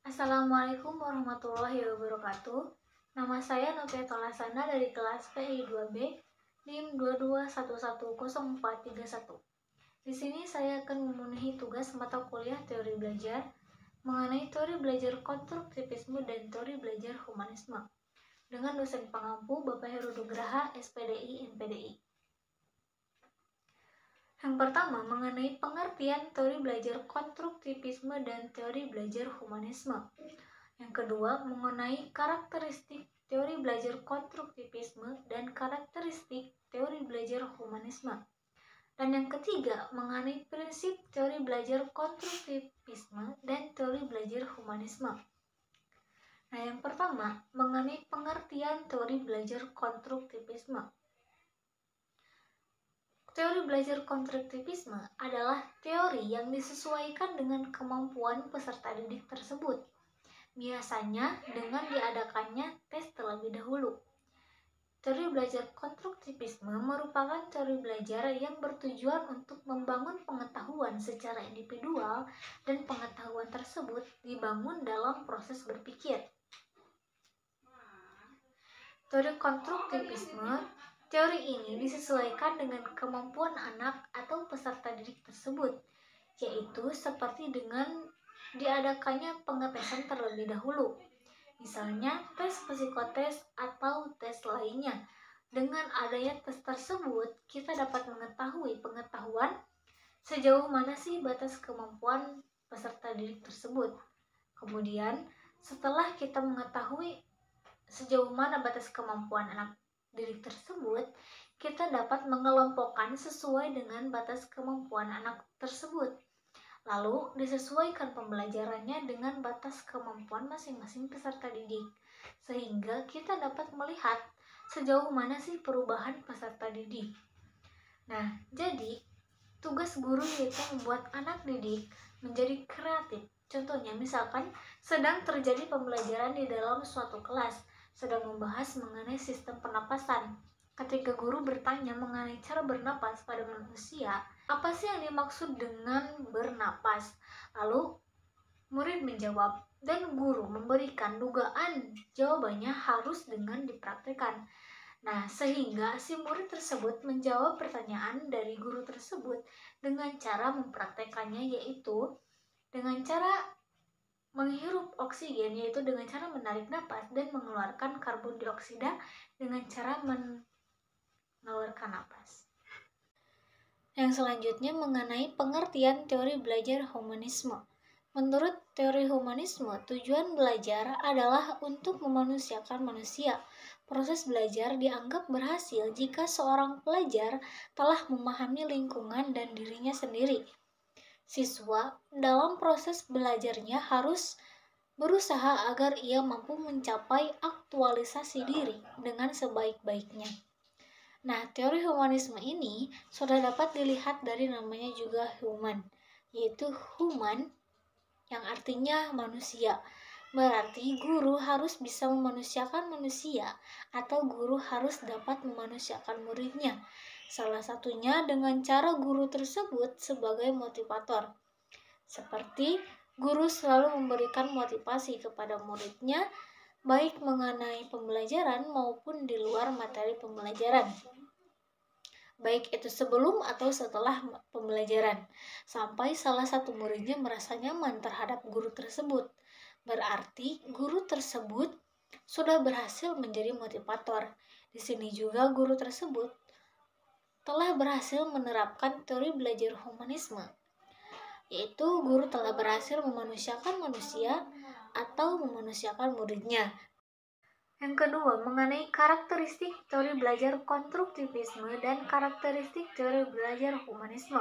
Assalamualaikum warahmatullahi wabarakatuh. Nama saya Novia Tolasana dari kelas PI 2B, NIM 2211041. Di sini saya akan memenuhi tugas mata kuliah teori belajar mengenai teori belajar konstruktivisme dan teori belajar humanisme dengan dosen pengampu Bapak Heru Nugraha, SPDI, MPDI. Yang pertama, mengenai pengertian teori belajar konstruktivisme dan teori belajar humanisme. Yang kedua, mengenai karakteristik teori belajar konstruktivisme dan karakteristik teori belajar humanisme. Dan yang ketiga, mengenai prinsip teori belajar konstruktivisme dan teori belajar humanisme. Nah, yang pertama, mengenai pengertian teori belajar konstruktivisme. Teori belajar konstruktivisme adalah teori yang disesuaikan dengan kemampuan peserta didik tersebut, biasanya dengan diadakannya tes terlebih dahulu. Teori belajar konstruktivisme merupakan teori belajar yang bertujuan untuk membangun pengetahuan secara individual dan pengetahuan tersebut dibangun dalam proses berpikir. Teori konstruktivisme, teori ini disesuaikan dengan kemampuan anak atau peserta didik tersebut, yaitu seperti dengan diadakannya pengetesan terlebih dahulu, misalnya tes psikotes atau tes lainnya. Dengan adanya tes tersebut, kita dapat mengetahui pengetahuan sejauh mana sih batas kemampuan peserta didik tersebut. Kemudian, setelah kita mengetahui sejauh mana batas kemampuan anak didik tersebut, kita dapat mengelompokkan sesuai dengan batas kemampuan anak tersebut. Lalu disesuaikan pembelajarannya dengan batas kemampuan masing-masing peserta didik, sehingga kita dapat melihat sejauh mana sih perubahan peserta didik. Nah, jadi tugas guru yaitu membuat anak didik menjadi kreatif. Contohnya, misalkan sedang terjadi pembelajaran di dalam suatu kelas, sedang membahas mengenai sistem pernapasan. Ketika guru bertanya mengenai cara bernapas pada manusia, apa sih yang dimaksud dengan bernapas? Lalu murid menjawab dan guru memberikan dugaan jawabannya harus dengan dipraktikkan. Nah, sehingga si murid tersebut menjawab pertanyaan dari guru tersebut dengan cara mempraktekannya, yaitu dengan cara menghirup oksigen, yaitu dengan cara menarik napas, dan mengeluarkan karbon dioksida dengan cara mengeluarkan napas. Yang selanjutnya mengenai pengertian teori belajar humanisme. Menurut teori humanisme, tujuan belajar adalah untuk memanusiakan manusia. Proses belajar dianggap berhasil jika seorang pelajar telah memahami lingkungan dan dirinya sendiri. Siswa dalam proses belajarnya harus berusaha agar ia mampu mencapai aktualisasi diri dengan sebaik-baiknya. Nah, teori humanisme ini sudah dapat dilihat dari namanya juga human, yaitu human yang artinya manusia. Berarti guru harus bisa memanusiakan manusia atau guru harus dapat memanusiakan muridnya. Salah satunya dengan cara guru tersebut sebagai motivator. Seperti guru selalu memberikan motivasi kepada muridnya baik mengenai pembelajaran maupun di luar materi pembelajaran, baik itu sebelum atau setelah pembelajaran, sampai salah satu muridnya merasa nyaman terhadap guru tersebut. Berarti guru tersebut sudah berhasil menjadi motivator. Di sini juga guru tersebut telah berhasil menerapkan teori belajar humanisme, yaitu guru telah berhasil memanusiakan manusia atau memanusiakan muridnya. Yang kedua, mengenai karakteristik teori belajar konstruktivisme dan karakteristik teori belajar humanisme.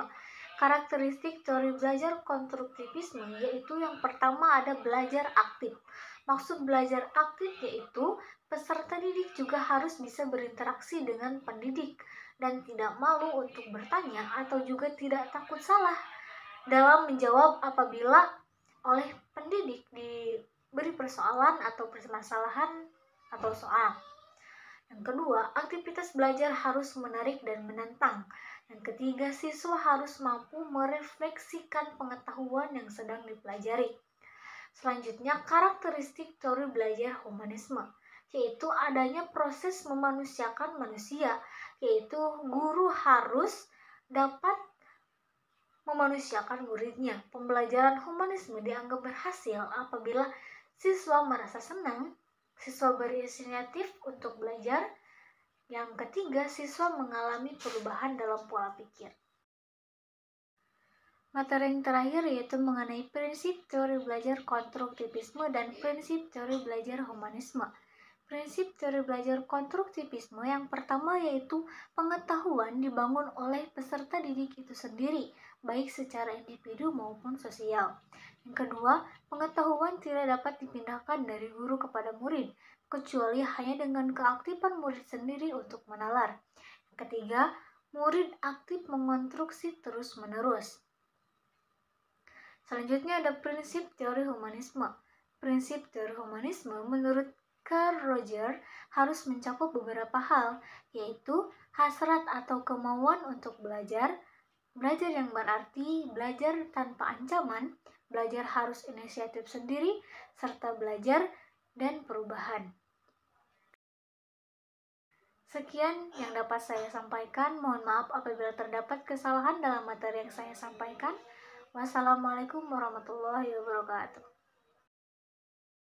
Karakteristik teori belajar konstruktivisme yaitu yang pertama ada belajar aktif. Maksud belajar aktif yaitu peserta didik juga harus bisa berinteraksi dengan pendidik dan tidak malu untuk bertanya atau juga tidak takut salah dalam menjawab apabila oleh pendidik diberi persoalan atau permasalahan atau soal. Yang kedua, aktivitas belajar harus menarik dan menantang. Yang ketiga, siswa harus mampu merefleksikan pengetahuan yang sedang dipelajari. Selanjutnya, karakteristik teori belajar humanisme, yaitu adanya proses memanusiakan manusia, yaitu guru harus dapat memanusiakan muridnya. Pembelajaran humanisme dianggap berhasil apabila siswa merasa senang, siswa berinisiatif untuk belajar. Yang ketiga, siswa mengalami perubahan dalam pola pikir. Materi yang terakhir yaitu mengenai prinsip teori belajar konstruktivisme dan prinsip teori belajar humanisme. Prinsip teori belajar konstruktivisme yang pertama yaitu pengetahuan dibangun oleh peserta didik itu sendiri, baik secara individu maupun sosial. Yang kedua, pengetahuan tidak dapat dipindahkan dari guru kepada murid, kecuali hanya dengan keaktifan murid sendiri untuk menalar. Yang ketiga, murid aktif mengonstruksi terus-menerus. Selanjutnya ada prinsip teori humanisme. Prinsip teori humanisme menurut Carl Roger harus mencakup beberapa hal, yaitu hasrat atau kemauan untuk belajar, belajar yang berarti belajar tanpa ancaman, belajar harus inisiatif sendiri, serta belajar dan perubahan. Sekian yang dapat saya sampaikan. Mohon maaf apabila terdapat kesalahan dalam materi yang saya sampaikan. Wassalamualaikum warahmatullahi wabarakatuh.